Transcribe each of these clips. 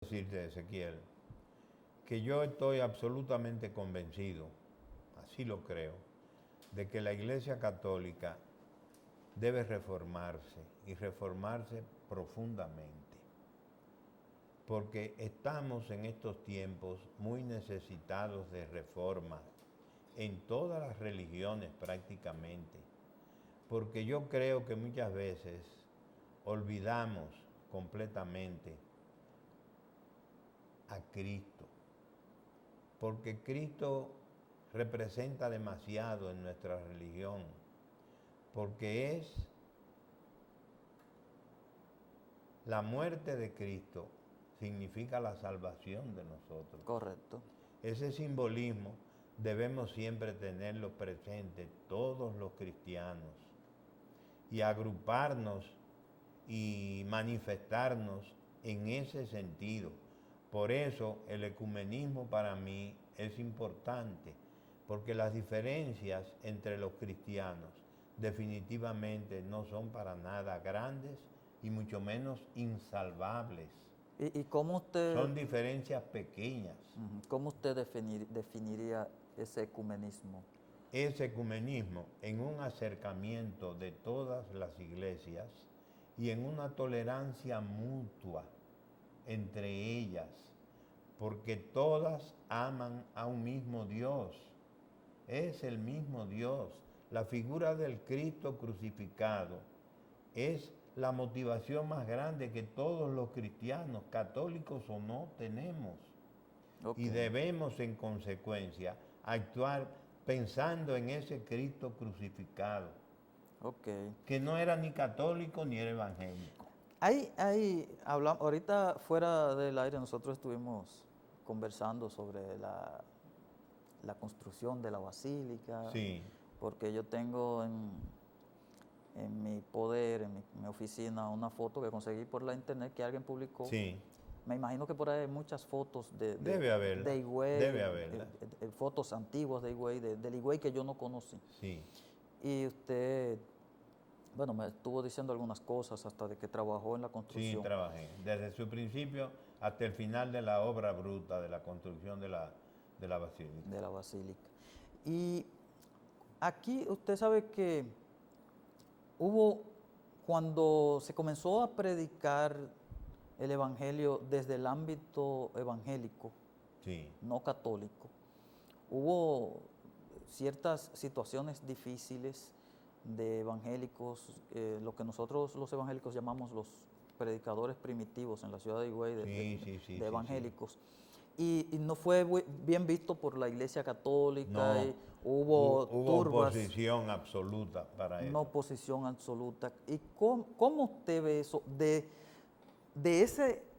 Decirte, Ezequiel, que yo estoy absolutamente convencido, así lo creo, de que la Iglesia Católica debe reformarse y reformarse profundamente, porque estamos en estos tiempos muy necesitados de reforma en todas las religiones prácticamente, porque yo creo que muchas veces olvidamos completamente a Cristo, porque Cristo representa demasiado en nuestra religión, porque es la muerte de Cristo, significa la salvación de nosotros. Correcto. Ese simbolismo debemos siempre tenerlo presente todos los cristianos y agruparnos y manifestarnos en ese sentido. Por eso el ecumenismo para mí es importante, porque las diferencias entre los cristianos definitivamente no son para nada grandes y mucho menos insalvables. ¿Y cómo usted, Son diferencias pequeñas. cómo usted definiría ese ecumenismo? Ese ecumenismo en un acercamiento de todas las iglesias y en una tolerancia mutua entre ellas, porque todas aman a un mismo Dios. Es el mismo Dios. La figura del Cristo crucificado es la motivación más grande que todos los cristianos, católicos o no, tenemos. Okay. Y debemos en consecuencia actuar pensando en ese Cristo crucificado, Okay. que no era ni católico ni era evangélico. Hablamos, ahorita fuera del aire nosotros estuvimos conversando sobre la construcción de la basílica, Sí. porque yo tengo en mi poder, en mi oficina, una foto que conseguí por la internet que alguien publicó. Sí. Me imagino que por ahí hay muchas fotos Debe haberla, de Higüey, debe haberla. Fotos antiguas de Higüey, del Higüey que yo no conocí. Sí. Y usted, bueno, me estuvo diciendo algunas cosas hasta de que trabajó en la construcción. Sí, trabajé. Desde su principio hasta el final de la obra bruta de la construcción de la basílica. De la basílica. Y aquí usted sabe que cuando se comenzó a predicar el evangelio desde el ámbito evangélico, Sí. no católico, hubo ciertas situaciones difíciles de evangélicos, lo que nosotros los evangélicos llamamos los predicadores primitivos en la ciudad de Higüey, de evangélicos. Y no fue bien visto por la Iglesia Católica, No, y hubo turbas. Oposición absoluta para eso. Una oposición absoluta. ¿Y cómo usted ve eso de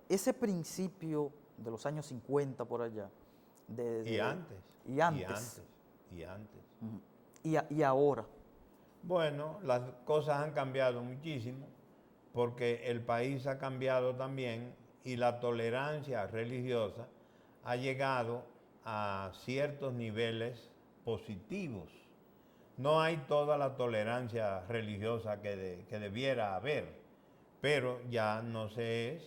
ese principio de los años 50 por allá? Y antes. Y antes. Y antes. Y ahora. Bueno, las cosas han cambiado muchísimo porque el país ha cambiado también y la tolerancia religiosa ha llegado a ciertos niveles positivos. No hay toda la tolerancia religiosa que debiera haber, pero ya no se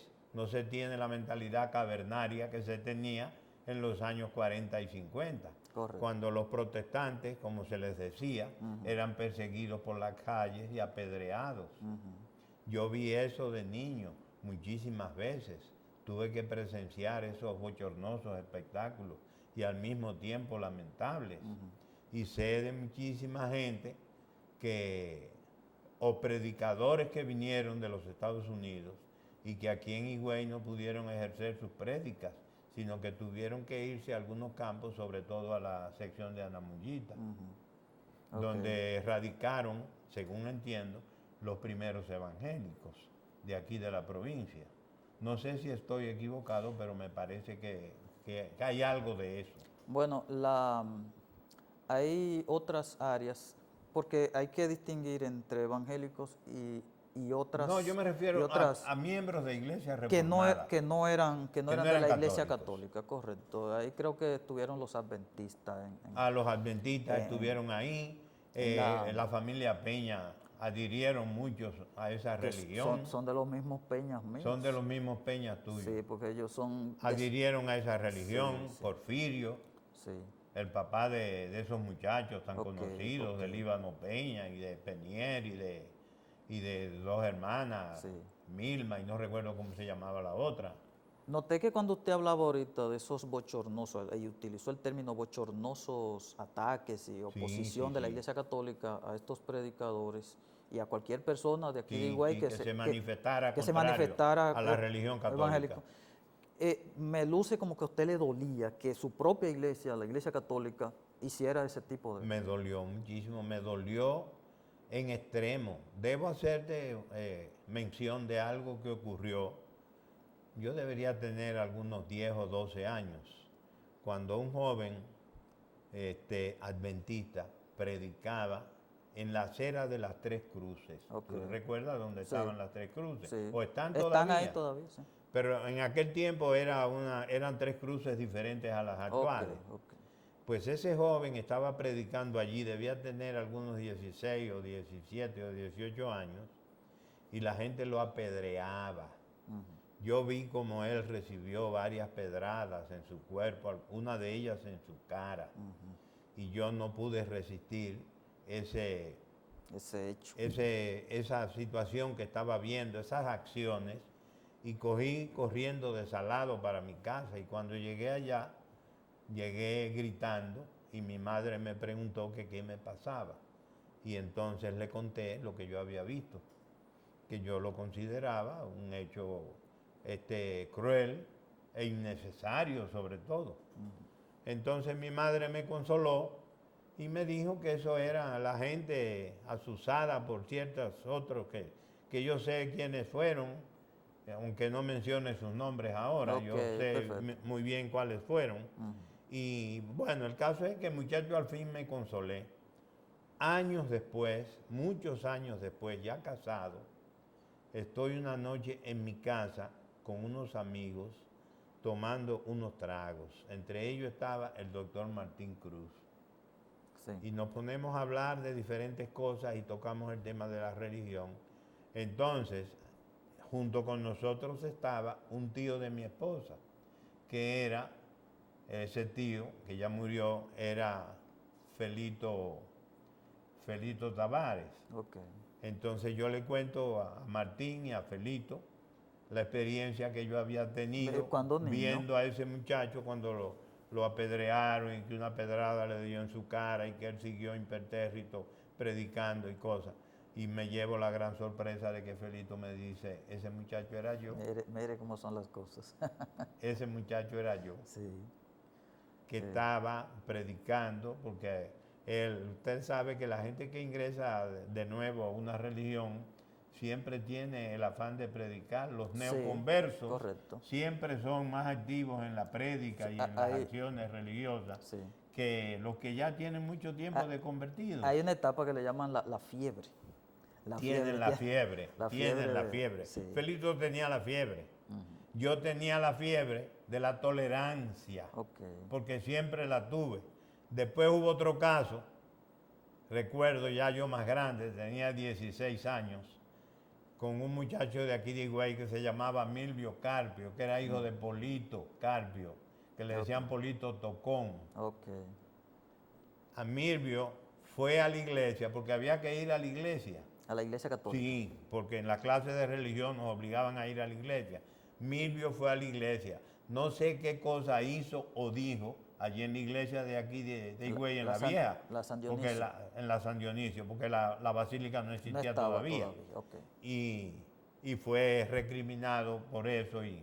tiene la mentalidad cavernaria que se tenía en los años 40 y 50. Correcto. Cuando los protestantes, como se les decía, eran perseguidos por las calles y apedreados. Yo vi eso de niño muchísimas veces. Tuve que presenciar esos bochornosos espectáculos y al mismo tiempo lamentables. Y sé de muchísima gente o predicadores que vinieron de los Estados Unidos y que aquí en Higüey no pudieron ejercer sus prédicas, sino que tuvieron que irse a algunos campos, sobre todo a la sección de Anamullita, donde radicaron, según entiendo, los primeros evangélicos de aquí de la provincia. No sé si estoy equivocado, pero me parece que hay algo de eso. Bueno, hay otras áreas, porque hay que distinguir entre evangélicos y otras. No, yo me refiero a miembros de iglesias reformadas. Que no eran de la iglesia católicos. católica, correcto. Ahí creo que estuvieron los adventistas. Los adventistas estuvieron ahí, la familia Peña adhirieron muchos a esa Que religión. son de los mismos peñas míos. Son de los mismos peñas tuyos. Sí, porque ellos son... Adhirieron a esa religión, Sí, sí. Porfirio, Sí, el papá de esos muchachos tan Ok, conocidos, ok. de Líbano Peña y de Penier y de dos hermanas, sí. Milma, y no recuerdo cómo se llamaba la otra. Noté que cuando usted hablaba ahorita de esos bochornosos, y utilizó el término bochornosos ataques y oposición de la sí. Iglesia Católica a estos predicadores y a cualquier persona de aquí de Sí, Higüey sí, que se manifestara que se contrario manifestara a la religión católica. evangélico. Me luce como que a usted le dolía que su propia iglesia, la Iglesia Católica, hiciera ese tipo de... Me dolió muchísimo, me dolió en extremo. Debo hacerte mención de algo que ocurrió. Yo debería tener algunos 10 o 12 años, cuando un joven adventista predicaba en la acera de las Tres Cruces. Ok. ¿Tú recuerdas dónde Sí. estaban las Tres Cruces? Sí. ¿O están Están ahí todavía? todavía, sí. Pero en aquel tiempo eran tres cruces diferentes a las actuales. Ok. Pues ese joven estaba predicando allí, debía tener algunos 16 o 17 o 18 años, y la gente lo apedreaba. Yo vi como él recibió varias pedradas en su cuerpo, una de ellas en su cara, y yo no pude resistir Ese hecho. esa situación que estaba viendo, esas acciones, y cogí corriendo desalado para mi casa, y cuando llegué allá, llegué gritando y mi madre me preguntó que qué me pasaba. Y entonces le conté lo que yo había visto, que yo lo consideraba un hecho cruel e innecesario sobre todo. Entonces mi madre me consoló y me dijo que eso era la gente asusada por ciertos otros que yo sé quiénes fueron, aunque no mencione sus nombres ahora, Ok, yo sé perfecto. muy bien cuáles fueron. Y bueno, el caso es que el muchacho al fin me consolé. Años después, muchos años después, ya casado, estoy una noche en mi casa con unos amigos tomando unos tragos. Entre ellos estaba el doctor Martín Cruz. Sí. Y nos ponemos a hablar de diferentes cosas y tocamos el tema de la religión. Entonces, junto con nosotros estaba un tío de mi esposa, que era, ese tío, que ya murió, era Felito Tavares. Ok. Entonces yo le cuento a Martín y a Felito la experiencia que yo había tenido Cuando niño. viendo a ese muchacho cuando lo apedrearon y que una pedrada le dio en su cara y que él siguió impertérrito predicando y cosas. Y me llevo la gran sorpresa de que Felito me dice, ese muchacho era yo. Mire cómo son las cosas. Ese muchacho era yo, Sí. que Sí. estaba predicando, porque usted sabe que la gente que ingresa de nuevo a una religión siempre tiene el afán de predicar. Los Sí, neoconversos correcto. siempre son más activos en la prédica y en las acciones religiosas Sí. que los que ya tienen mucho tiempo de convertidos. Hay una etapa que le llaman la fiebre. Tienen la fiebre, tienen la fiebre. Sí. Felito tenía la fiebre. Yo tenía la fiebre de la tolerancia, Ok. porque siempre la tuve. Después hubo otro caso, recuerdo ya yo más grande, tenía 16 años, con un muchacho de aquí de Higüey que se llamaba Milvio Carpio, que era hijo de Polito Carpio, que le decían Polito Tocón. Ok. A Milvio fue a la iglesia, porque había que ir a la iglesia. A la Iglesia Católica. Sí, porque en la clase de religión nos obligaban a ir a la iglesia. Milvio fue a la iglesia. No sé qué cosa hizo o dijo allí en la iglesia de aquí de Higüey, en la vieja. La San Porque Dionisio. en la San Dionisio, porque la basílica no No existía estaba todavía. Ok. Y fue recriminado por eso y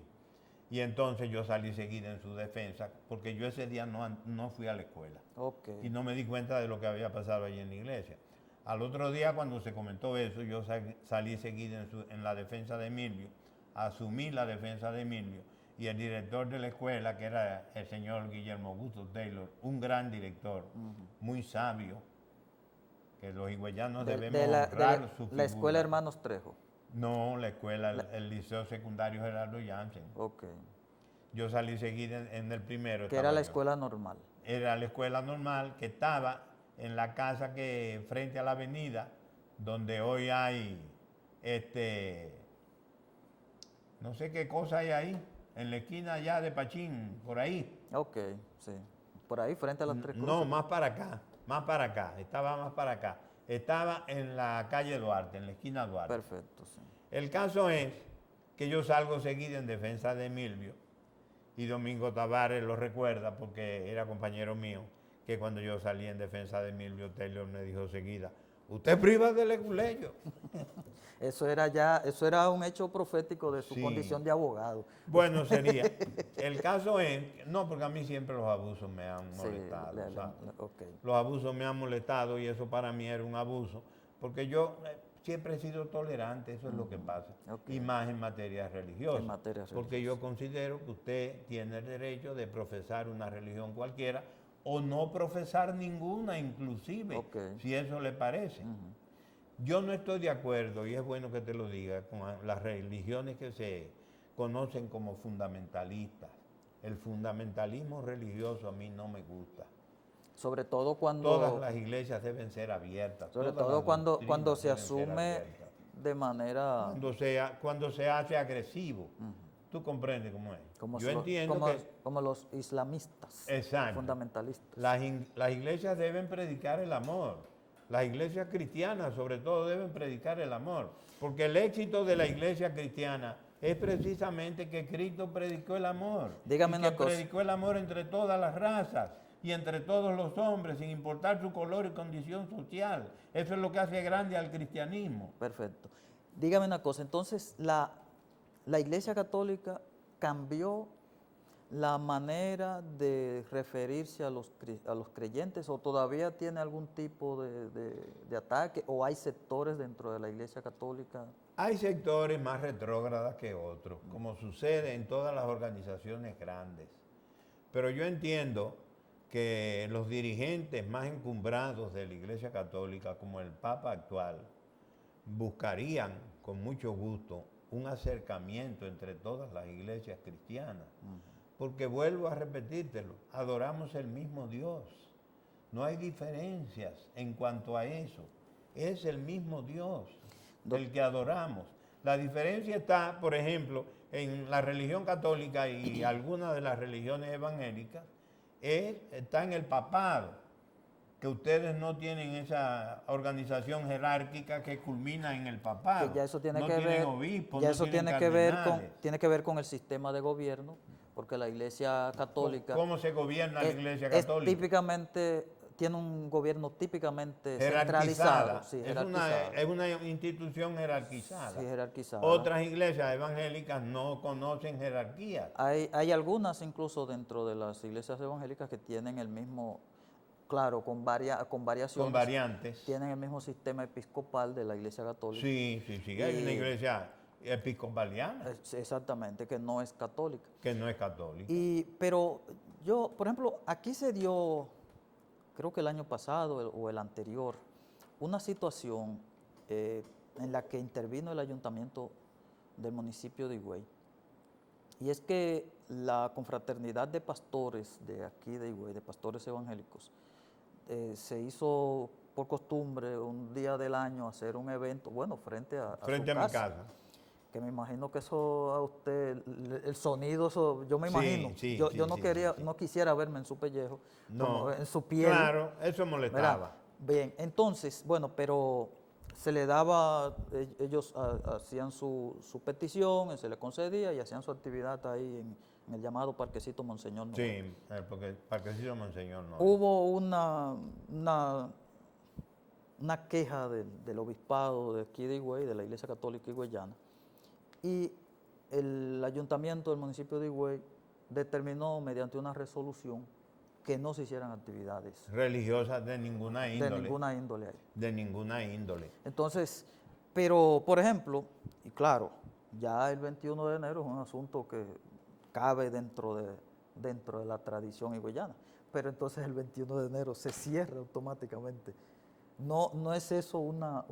entonces yo salí seguida en su defensa, porque yo ese día no fui a la escuela. Ok. Y no me di cuenta de lo que había pasado allí en la iglesia. Al otro día, cuando se comentó eso, yo salí seguida en la defensa de Emilio, asumí la defensa de Emilio, y el director de la escuela, que era el señor Guillermo Augusto Taylor, un gran director, muy sabio, que los higüeyanos debemos honrar su figura. La escuela Hermanos Trejo. No, la escuela, el liceo secundario Gerardo Jansen. Ok. Yo salí seguida en el primero. Que era la yo. escuela normal. Era la escuela normal que estaba en la casa que frente a la avenida donde hoy hay, no sé qué cosa hay ahí, en la esquina ya de Pachín, por ahí. Ok, sí. Por ahí, frente a las Tres No, Cruces. más para acá, estaba más para acá. Estaba en la calle Duarte, en la esquina Duarte. Perfecto, sí. El caso es que yo salgo seguido en defensa de Milvio y Domingo Tavares lo recuerda porque era compañero mío, que cuando yo salí en defensa de Milvio, Taylor me dijo seguida, usted priva de Leguleyo. Eso era un hecho profético de su Sí. condición de abogado. Bueno, sería. El caso es, no, porque a mí siempre los abusos me han Sí, molestado. ¿sabes? ok. Los abusos me han molestado y eso para mí era un abuso, porque yo siempre he sido tolerante, eso es lo que pasa. Ok. Y más en materia religiosa. En materia Porque yo religiosa. considero que usted tiene el derecho de profesar una religión cualquiera o no profesar ninguna inclusive, Ok. si eso le parece. Yo no estoy de acuerdo, y es bueno que te lo diga, con las religiones que se conocen como fundamentalistas. El fundamentalismo religioso a mí no me gusta. Sobre todo Todas cuando, las iglesias deben ser abiertas. sobre todas todo las cuando doctrinas se deben ser asume abiertas. de manera Cuando se hace agresivo. ¿Tú comprendes cómo es? como, Yo entiendo como, que... como los islamistas, Exacto. fundamentalistas. Las iglesias deben predicar el amor. Las iglesias cristianas, sobre todo, deben predicar el amor. Porque el éxito de la iglesia cristiana es precisamente que Cristo predicó el amor. Dígame y una que cosa. predicó el amor entre todas las razas y entre todos los hombres, sin importar su color y condición social. Eso es lo que hace grande al cristianismo. Perfecto. Dígame una cosa, entonces la Iglesia Católica cambió la manera de referirse a los creyentes o todavía tiene algún tipo de ataque o hay sectores dentro de la Iglesia Católica. Hay sectores más retrógradas que otros, como sucede en todas las organizaciones grandes. Pero yo entiendo que los dirigentes más encumbrados de la Iglesia Católica, como el Papa actual, buscarían con mucho gusto un acercamiento entre todas las iglesias cristianas. Porque vuelvo a repetírtelo, adoramos el mismo Dios. No hay diferencias en cuanto a eso. Es el mismo Dios el que adoramos. La diferencia está, por ejemplo, en la religión católica y algunas de las religiones evangélicas, está en el papado, que ustedes no tienen esa organización jerárquica que culmina en el papado. Que ya eso tiene no que tienen ver, obispos, ya no eso tienen tiene que ver con el sistema de gobierno, porque la Iglesia Católica ¿Cómo se gobierna la Iglesia es Católica? típicamente tiene un gobierno típicamente Jerarquizada. centralizado, sí, Es una institución jerarquizada. sí, jerarquizada. Otras iglesias evangélicas no conocen jerarquía. Hay algunas incluso dentro de las iglesias evangélicas que tienen el mismo, claro, con variaciones, Con variantes. tienen el mismo sistema episcopal de la Iglesia Católica. Sí. Hay una Y- iglesia episcopaliana Exactamente, que no es católica. que no es católica. Pero yo, por ejemplo, aquí se dio, creo que el año pasado o el anterior, una situación en la que intervino el ayuntamiento del municipio de Higüey. Y es que la confraternidad de pastores de aquí de Higüey, de pastores evangélicos, se hizo por costumbre un día del año hacer un evento, bueno, frente a Frente su a mi casa. que me imagino que eso a usted, el sonido, eso, yo me Sí, imagino, sí, yo sí, no sí, quería, sí. no quisiera verme en su pellejo, No, como en su piel. claro, eso ¿verdad? molestaba. Bien, entonces, bueno, pero se le daba, ellos hacían su petición, se le concedía y hacían su actividad ahí en el llamado Parquecito Monseñor Noel. Sí, porque Parquecito Monseñor no. Hubo una queja del obispado de aquí de Higüey, de la Iglesia Católica higüeyana, y el ayuntamiento del municipio de Higüey determinó mediante una resolución que no se hicieran actividades Religiosas de ninguna índole. de ninguna índole ahí. De ninguna índole. Entonces, pero por ejemplo, y claro, ya el 21 de enero es un asunto que cabe dentro de la tradición higüeyana, pero entonces el 21 de enero se cierra automáticamente. No es eso una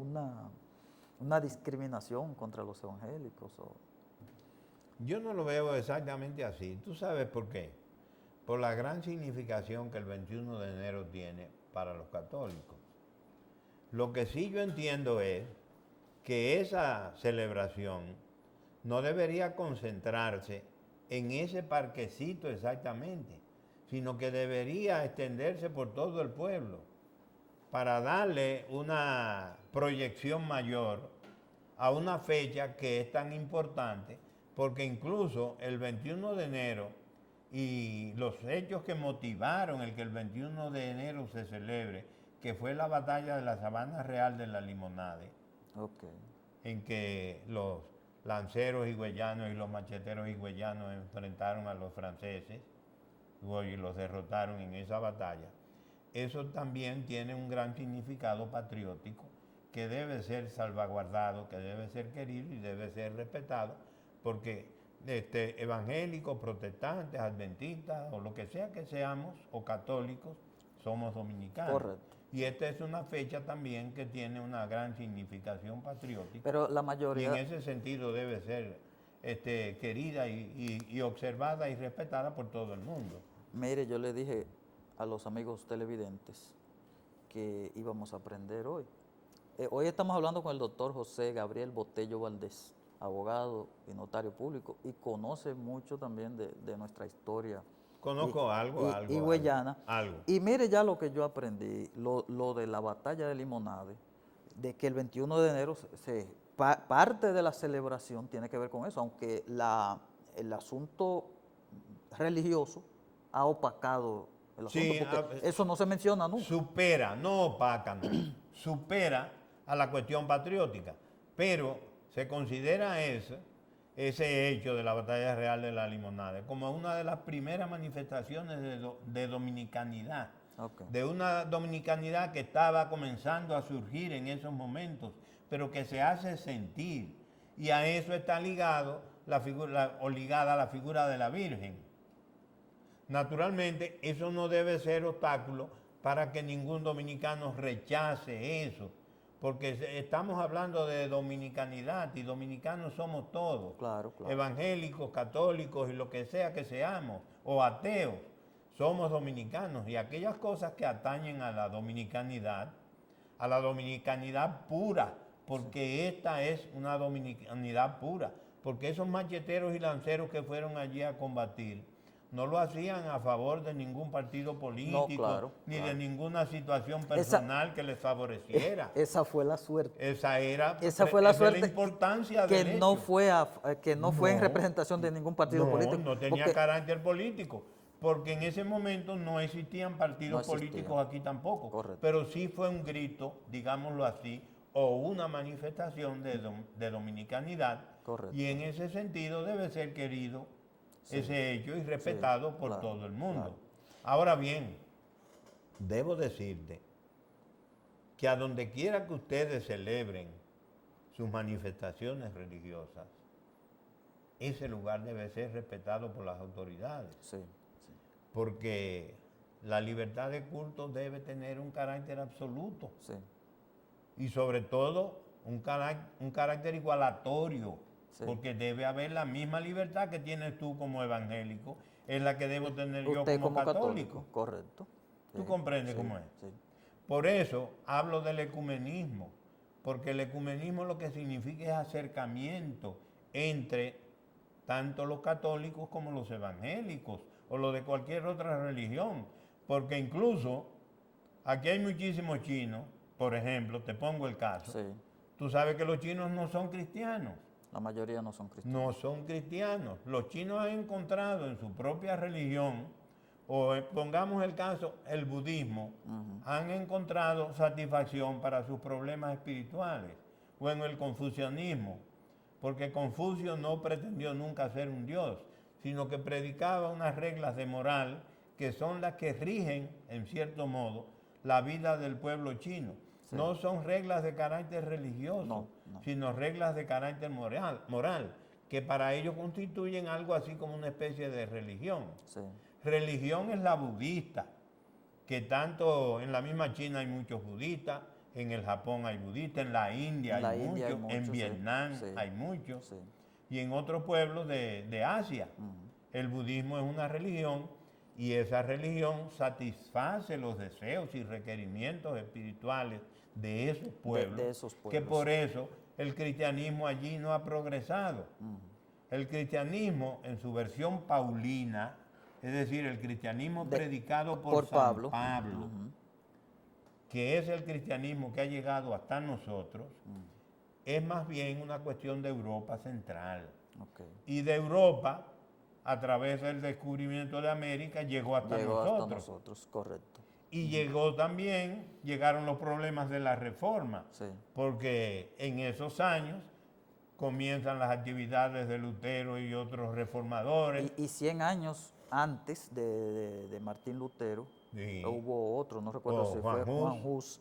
discriminación contra los evangélicos. Yo no lo veo exactamente así. ¿Tú sabes por qué? Por la gran significación que el 21 de enero tiene para los católicos. Lo que sí yo entiendo es que esa celebración no debería concentrarse en ese parquecito exactamente, sino que debería extenderse por todo el pueblo para darle una proyección mayor a una fecha que es tan importante, porque incluso el 21 de enero y los hechos que motivaron el que el 21 de enero se celebre, que fue la batalla de la Sabana Real de la Limonade, Ok. en que los lanceros higüeyanos y los macheteros higüeyanos enfrentaron a los franceses y los derrotaron en esa batalla. Eso también tiene un gran significado patriótico que debe ser salvaguardado, que debe ser querido y debe ser respetado, porque evangélicos, protestantes, adventistas o lo que sea que seamos, o católicos, somos dominicanos. Correcto. Y esta es una fecha también que tiene una gran significación patriótica. Pero la Y mayoría, en ese sentido debe ser querida y observada y respetada por todo el mundo. mire, yo le dije a los amigos televidentes que íbamos a aprender hoy. Hoy estamos hablando con el doctor José Gabriel Botello Valdés, abogado y notario público, y conoce mucho también de nuestra historia. Conozco algo. Higüeyana. Algo. Y mire ya lo que yo aprendí, lo de la batalla de Limonade, de que el 21 de enero parte de la celebración tiene que ver con eso, aunque el asunto religioso ha opacado el asunto, Sí, porque eso no se menciona nunca. supera, no opaca, no, supera a la cuestión patriótica, pero se considera ese hecho de la batalla real de la Limonada como una de las primeras manifestaciones de dominicanidad, Ok. de una dominicanidad que estaba comenzando a surgir en esos momentos, pero que se hace sentir, y a eso está ligado ligada la figura de la Virgen. Naturalmente, eso no debe ser obstáculo para que ningún dominicano rechace eso, porque estamos hablando de dominicanidad y dominicanos somos todos, Claro, claro. evangélicos, católicos y lo que sea que seamos, o ateos, somos dominicanos, y aquellas cosas que atañen a la dominicanidad pura, porque esta es una dominicanidad pura, porque esos macheteros y lanceros que fueron allí a combatir no lo hacían a favor de ningún partido político, ni de ninguna situación personal que les favoreciera. Esa fue la suerte. Esa fue la es suerte la importancia que del no hecho. fue en representación de ningún partido político. No tenía porque carácter político, porque en ese momento no existían partidos políticos aquí tampoco. Correcto. Pero sí fue un grito, digámoslo así, o una manifestación de dominicanidad. Correcto. Y en ese sentido debe ser querido ese hecho y respetado por todo el mundo. Claro. Ahora bien, debo decirte que a donde quiera que ustedes celebren sus manifestaciones religiosas, ese lugar debe ser respetado por las autoridades. Sí, Porque la libertad de culto debe tener un carácter absoluto. sí. Y sobre todo un carácter igualatorio. Sí. Porque debe haber la misma libertad que tienes tú como evangélico, es la que debo tener Usted yo como católico. Correcto. ¿Tú comprendes cómo es? Sí. Por eso hablo del ecumenismo, porque el ecumenismo lo que significa es acercamiento entre tanto los católicos como los evangélicos o los de cualquier otra religión, porque incluso aquí hay muchísimos chinos, por ejemplo, te pongo el caso, Sí. tú sabes que los chinos no son cristianos. La mayoría no son cristianos. No son cristianos. Los chinos han encontrado en su propia religión, o pongamos el caso, el budismo, han encontrado satisfacción para sus problemas espirituales, o en el confucianismo, porque Confucio no pretendió nunca ser un dios, sino que predicaba unas reglas de moral que son las que rigen, en cierto modo, la vida del pueblo chino. Sí. No son reglas de carácter religioso, sino reglas de carácter moral, que para ellos constituyen algo así como una especie de religión. Sí. Religión es la budista, que tanto en la misma China hay muchos budistas, en el Japón hay budistas, en la India hay muchos, en Vietnam hay muchos, y en otros pueblos de Asia. El budismo es una religión, y esa religión satisface los deseos y requerimientos espirituales de esos pueblos, de esos que pueblos. por eso el cristianismo allí no ha progresado. El cristianismo en su versión paulina, es decir, el cristianismo predicado por San Pablo, que es el cristianismo que ha llegado hasta nosotros, es más bien una cuestión de Europa central. Okay. Y de Europa, a través del descubrimiento de América, llegó hasta nosotros. Correcto. Y llegaron los problemas de la reforma, Sí. porque en esos años comienzan las actividades de Lutero y otros reformadores. Y 100 años antes de Martín Lutero, Sí. hubo otro, no recuerdo si fue Juan Hus,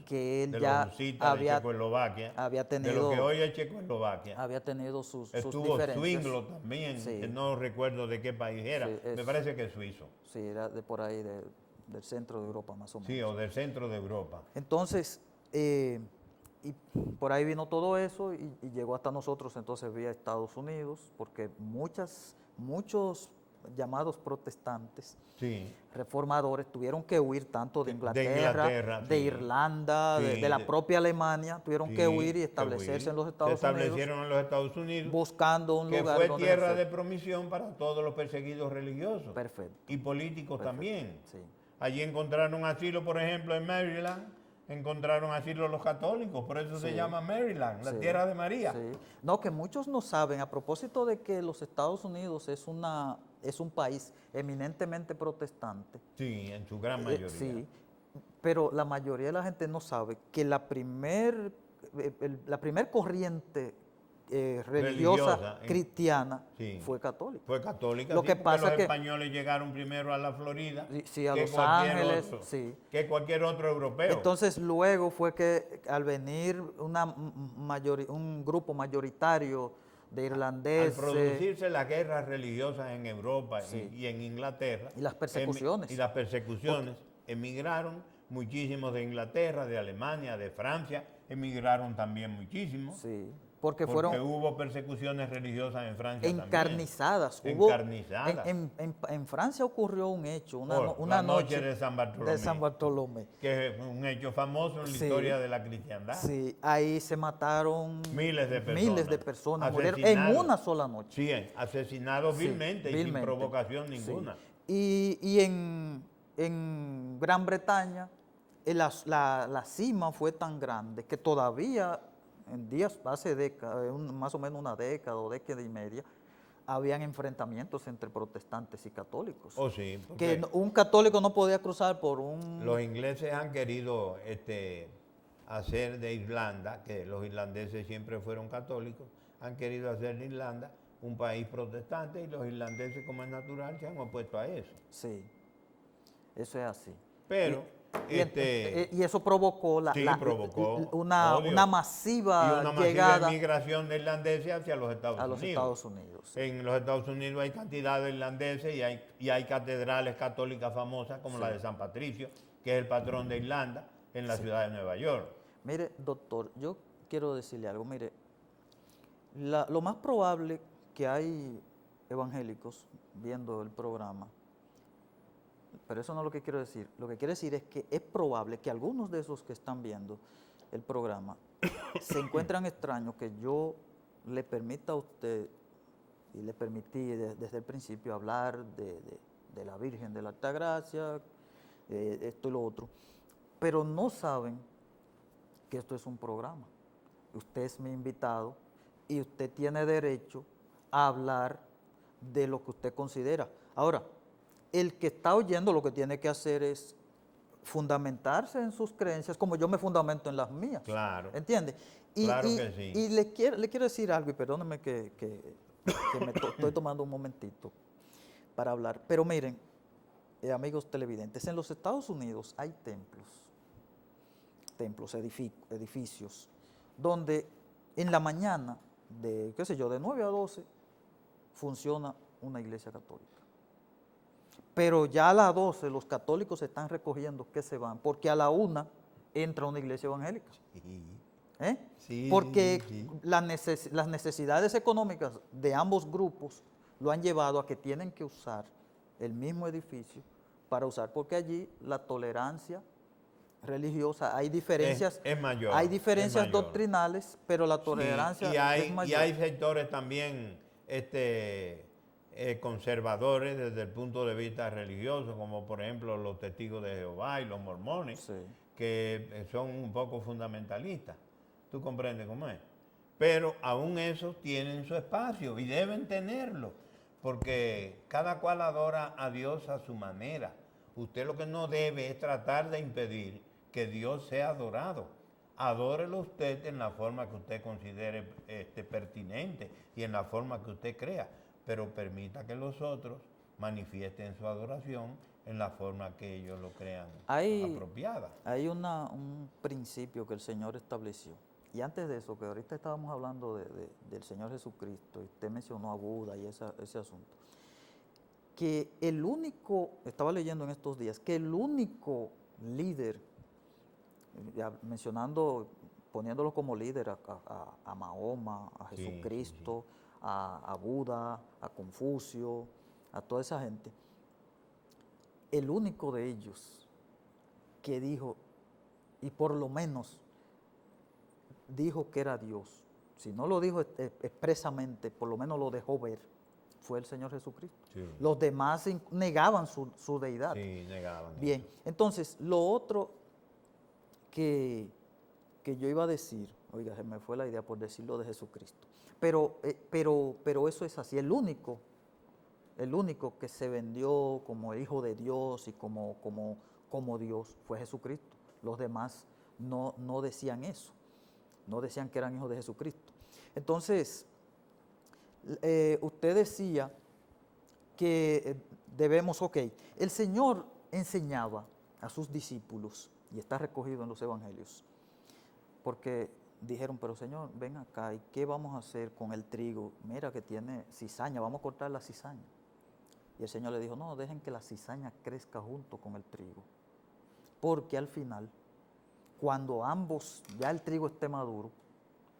que él de ya los husitas de Checoslovaquia, había tenido, de lo que hoy es Checoslovaquia. había tenido sus Estuvo diferencias. Zwinglo también, Sí. que no recuerdo de qué país era, Sí, me parece que es suizo. Sí, era de por ahí, del centro de Europa más o menos. Sí, o del centro de Europa. Entonces, y por ahí vino todo eso y llegó hasta nosotros entonces vía Estados Unidos, porque muchos llamados protestantes, sí, reformadores, tuvieron que huir tanto de Inglaterra, de sí. Irlanda, Sí, de la propia Alemania, tuvieron que huir y que establecerse en los Se Estados establecieron en los Estados Unidos, buscando un que lugar fue donde tierra nacer. de promisión para todos los perseguidos religiosos. Perfecto. Y políticos también. Sí. Allí encontraron asilo, por ejemplo, en Maryland, encontraron asilo los católicos, por eso se llama Maryland, la tierra de María. Sí. No, que muchos no saben, a propósito de que los Estados Unidos es un país eminentemente protestante. Sí, en su gran mayoría. Sí, pero la mayoría de la gente no sabe que la primer corriente religiosa cristiana sí, fue católica. Fue católica, Lo sí, que porque pasa los que españoles llegaron primero a la Florida sí, a que Los cualquier Ángeles, otro, sí. que cualquier otro europeo. Entonces luego fue que al venir un grupo mayoritario de irlandeses, al producirse las guerras religiosas en Europa Sí. y en Inglaterra, Y las persecuciones. emigraron muchísimos de Inglaterra, de Alemania, de Francia, emigraron también muchísimos. sí, porque hubo persecuciones religiosas en Francia encarnizadas. también. Encarnizadas. En Francia ocurrió un hecho, La noche de San Bartolomé. de San Bartolomé. Que es un hecho famoso en la historia de la cristiandad. Sí, ahí se mataron miles de personas. Murieron en una sola noche. Sí, asesinados vilmente y sin provocación Sí. ninguna. Y en Gran Bretaña la cima fue tan grande que todavía hace décadas, más o menos una década o década y media, habían enfrentamientos entre protestantes y católicos. Oh, sí. Que un católico no podía cruzar por Los ingleses han querido hacer de Irlanda, que los irlandeses siempre fueron católicos, han querido hacer de Irlanda un país protestante y los irlandeses, como es natural, se han opuesto a eso. Sí, eso es así. Pero y eso provocó una masiva llegada migración de irlandeses hacia los Estados a los Unidos. Estados Unidos. Sí. En los Estados Unidos hay cantidad de irlandeses y hay catedrales católicas famosas como la de San Patricio, que es el patrón de Irlanda, en la ciudad de Nueva York. Mire, doctor, yo quiero decirle algo. Mire, lo más probable que hay evangélicos viendo el programa, pero eso no es lo que quiero decir. Lo que quiero decir es que es probable que algunos de esos que están viendo el programa se encuentran extraños que yo le permita a usted, y le permití desde el principio hablar de la Virgen de la Altagracia, esto y lo otro, pero no saben que esto es un programa. Usted es mi invitado y usted tiene derecho a hablar de lo que usted considera. Ahora, el que está oyendo lo que tiene que hacer es fundamentarse en sus creencias como yo me fundamento en las mías. Claro. ¿Entiende? Claro que sí. Y le quiero decir algo, y perdónenme que estoy tomando un momentito para hablar. Pero miren, amigos televidentes, en los Estados Unidos hay edificios, donde en la mañana, de 9 a 12, funciona una iglesia católica. Pero ya a las 12 los católicos se están recogiendo que se van, porque a la 1 entra una iglesia evangélica. Sí, porque sí. Las necesidades económicas de ambos grupos lo han llevado a que tienen que usar el mismo edificio para usar, porque allí la tolerancia religiosa, hay diferencias, es mayor. hay es diferencias mayor. doctrinales, pero la Sí, tolerancia es mayor. y hay sectores también conservadores desde el punto de vista religioso, como por ejemplo los testigos de Jehová y los mormones, Sí. que son un poco fundamentalistas. ¿Tú comprendes cómo es? Pero aún esos tienen su espacio y deben tenerlo, porque cada cual adora a Dios a su manera. Usted lo que no debe es tratar de impedir que Dios sea adorado. Adórelo usted en la forma que usted considere pertinente y en la forma que usted crea, pero permita que los otros manifiesten su adoración en la forma que ellos lo crean apropiada. Hay un principio que el Señor estableció. Y antes de eso, que ahorita estábamos hablando del Señor Jesucristo, y usted mencionó a Buda y ese asunto, que el único, estaba leyendo en estos días, que el único líder, ya mencionando, poniéndolo como líder a Mahoma, a Jesucristo, Sí. a Buda, a Confucio, a toda esa gente, el único de ellos que dijo, y por lo menos dijo que era Dios, si no lo dijo expresamente, por lo menos lo dejó ver, fue el Señor Jesucristo. Sí. Los demás negaban su deidad. Sí, negaban. Bien, eso. entonces, lo otro que yo iba a decir, oiga, se me fue la idea por decirlo de Jesucristo, pero eso es así, el único que se vendió como hijo de Dios y como Dios fue Jesucristo. Los demás no decían eso, no decían que eran hijos de Jesucristo. Entonces, usted decía que debemos, el Señor enseñaba a sus discípulos, y está recogido en los evangelios, porque dijeron, pero Señor, ven acá, ¿y qué vamos a hacer con el trigo? Mira que tiene cizaña, vamos a cortar la cizaña. Y el Señor le dijo, no, dejen que la cizaña crezca junto con el trigo, porque al final, cuando ambos, ya el trigo esté maduro,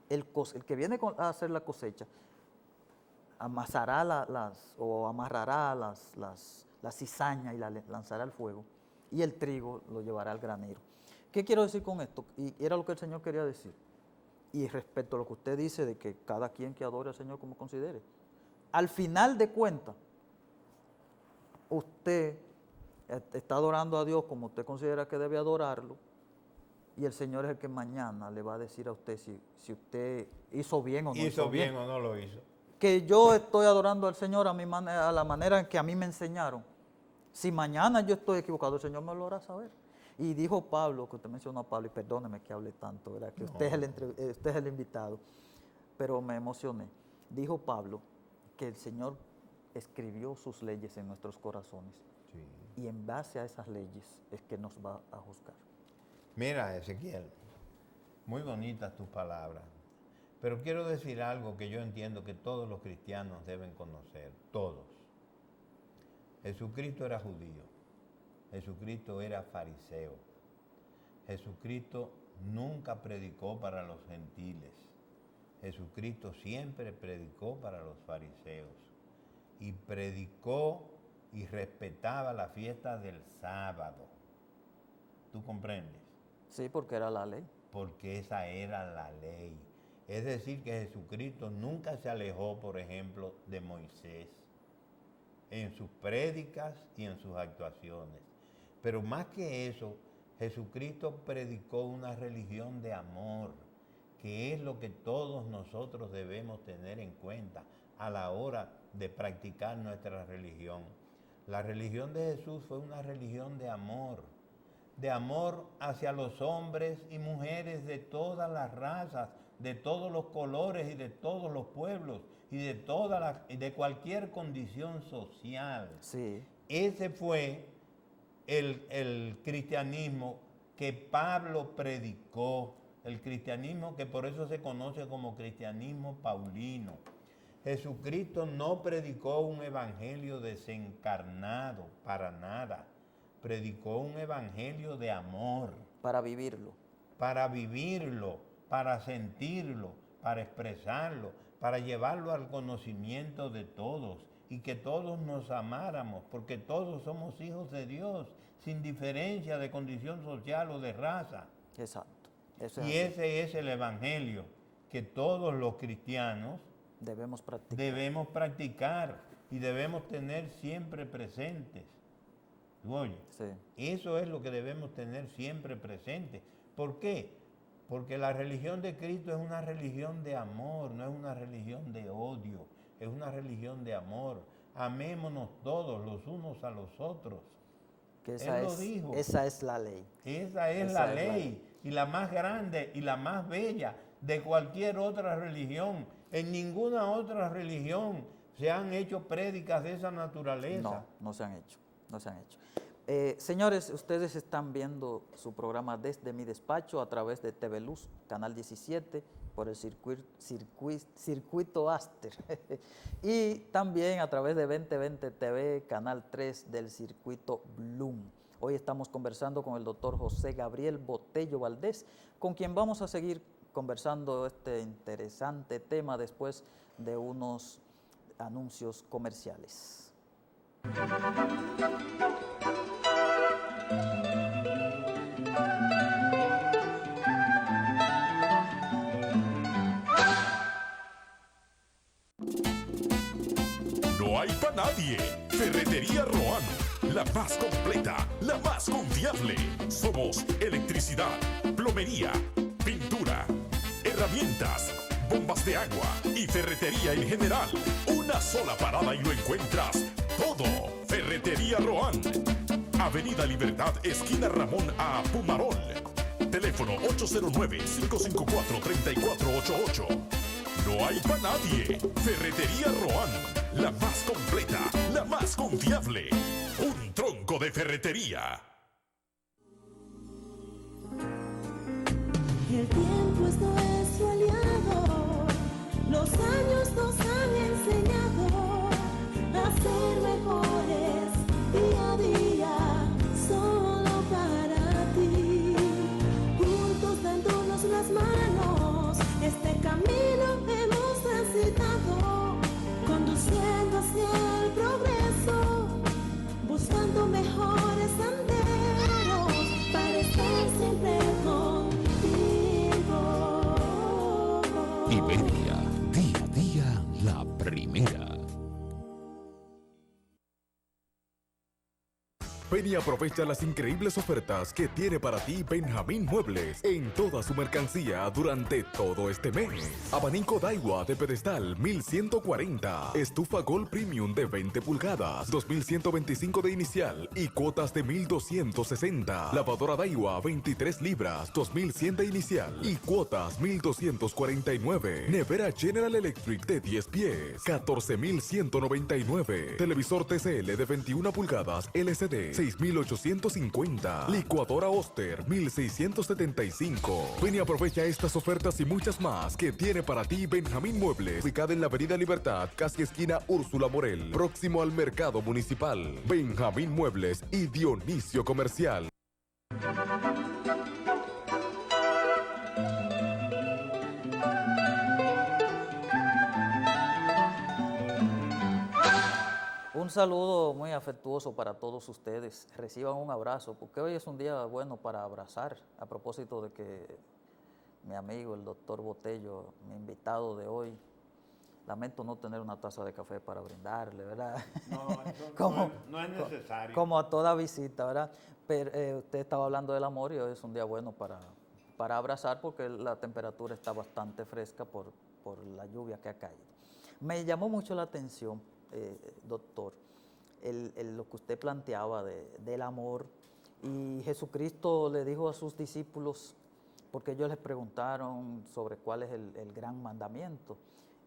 el que viene a hacer la cosecha, amasará amarrará la cizaña y la lanzará al fuego, y el trigo lo llevará al granero. ¿Qué quiero decir con esto? Y era lo que el Señor quería decir. Y respecto a lo que usted dice de que cada quien que adore al Señor como considere, al final de cuentas, usted está adorando a Dios como usted considera que debe adorarlo, y el Señor es el que mañana le va a decir a usted si usted hizo bien o no hizo bien o no lo hizo. Que yo estoy adorando al Señor a la manera en que a mí me enseñaron. Si mañana yo estoy equivocado, el Señor me lo hará saber. Y dijo Pablo, que usted mencionó a Pablo, y perdóneme que hable tanto, ¿verdad? Que usted es el invitado, pero me emocioné. Dijo Pablo que el Señor escribió sus leyes en nuestros corazones, y en base a esas leyes es que nos va a juzgar. Mira, Ezequiel, muy bonitas tus palabras, pero quiero decir algo que yo entiendo que todos los cristianos deben conocer, todos. Jesucristo era judío, Jesucristo era fariseo, Jesucristo nunca predicó para los gentiles, Jesucristo siempre predicó para los fariseos y predicó y respetaba la fiesta del sábado. ¿Tú comprendes? Sí, porque era la ley. Porque esa era la ley. Es decir, que Jesucristo nunca se alejó, por ejemplo, de Moisés en sus prédicas y en sus actuaciones. Pero más que eso, Jesucristo predicó una religión de amor, que es lo que todos nosotros debemos tener en cuenta a la hora de practicar nuestra religión. La religión de Jesús fue una religión de amor hacia los hombres y mujeres de todas las razas, de todos los colores y de todos los pueblos y de cualquier condición social. Sí. Ese fue el cristianismo que Pablo predicó, el cristianismo que por eso se conoce como cristianismo paulino. Jesucristo no predicó un evangelio desencarnado, para nada. Predicó un evangelio de amor. Para vivirlo. Para vivirlo, para sentirlo, para expresarlo, para llevarlo al conocimiento de todos y que todos nos amáramos, porque todos somos hijos de Dios, sin diferencia de condición social o de raza. Exacto. Eso es Y así. ese es el evangelio que todos los cristianos Debemos practicar. debemos practicar y debemos tener siempre presentes. ¿Tú oyes? Sí. Eso es lo que debemos tener siempre presente. ¿Por qué? Porque la religión de Cristo es una religión de amor, no es una religión de odio, es una religión de amor. Amémonos todos los unos a los otros. Que Él lo dijo. Esa es la ley. Esa es la ley, y la más grande y la más bella de cualquier otra religión. En ninguna otra religión se han hecho prédicas de esa naturaleza. No, no se han hecho, no se han hecho. Señores, ustedes están viendo su programa Desde Mi Despacho a través de TV Luz, Canal 17, por el circuito Aster. Y también a través de 2020 TV, Canal 3 del circuito Bloom. Hoy estamos conversando con el doctor José Gabriel Botello Valdés, con quien vamos a seguir conversando este interesante tema después de unos anuncios comerciales. No hay para nadie. Ferretería Roan, la más completa, la más confiable. Somos electricidad, plomería, pintura, herramientas, bombas de agua y ferretería en general. Una sola parada y lo encuentras todo. Ferretería Roan. Avenida Libertad, esquina Ramón A. Pumarol. Teléfono 809-554-3488. No hay para nadie. Ferretería Roan, la más completa, la más confiable. Un tronco de ferretería. El tiempo es nuestro aliado, los años nos han enseñado a ser mejores día a día, solo para ti. Juntos dándonos las manos, este camino hemos transitado, conduciendo hacia el progreso, buscando mejores senderos para estar siempre contigo. Iberia, día a día, la primera. Ven y aprovecha las increíbles ofertas que tiene para ti Benjamín Muebles en toda su mercancía durante todo este mes. Abanico Daiwa de pedestal 1140, estufa Gold Premium de 20 pulgadas, 2125 de inicial y cuotas de 1260. Lavadora Daiwa 23 libras, 2100 de inicial y cuotas 1249. Nevera General Electric de 10 pies, 14199. Televisor TCL de 21 pulgadas LCD 6,850. Licuadora Oster 1,675. Ven y aprovecha estas ofertas y muchas más que tiene para ti Benjamín Muebles, ubicada en la Avenida Libertad, casi esquina Úrsula Morel, próximo al Mercado Municipal. Benjamín Muebles y Dionisio Comercial. Un saludo muy afectuoso para todos ustedes. Reciban un abrazo, porque hoy es un día bueno para abrazar. A propósito de que mi amigo, el doctor Botello, mi invitado de hoy, lamento no tener una taza de café para brindarle, ¿verdad? No, eso no es necesario. Como a toda visita, ¿verdad? Pero usted estaba hablando del amor y hoy es un día bueno para abrazar porque la temperatura está bastante fresca por la lluvia que ha caído. Me llamó mucho la atención, doctor, lo que usted planteaba del amor, y Jesucristo le dijo a sus discípulos, porque ellos les preguntaron sobre cuál es el gran mandamiento,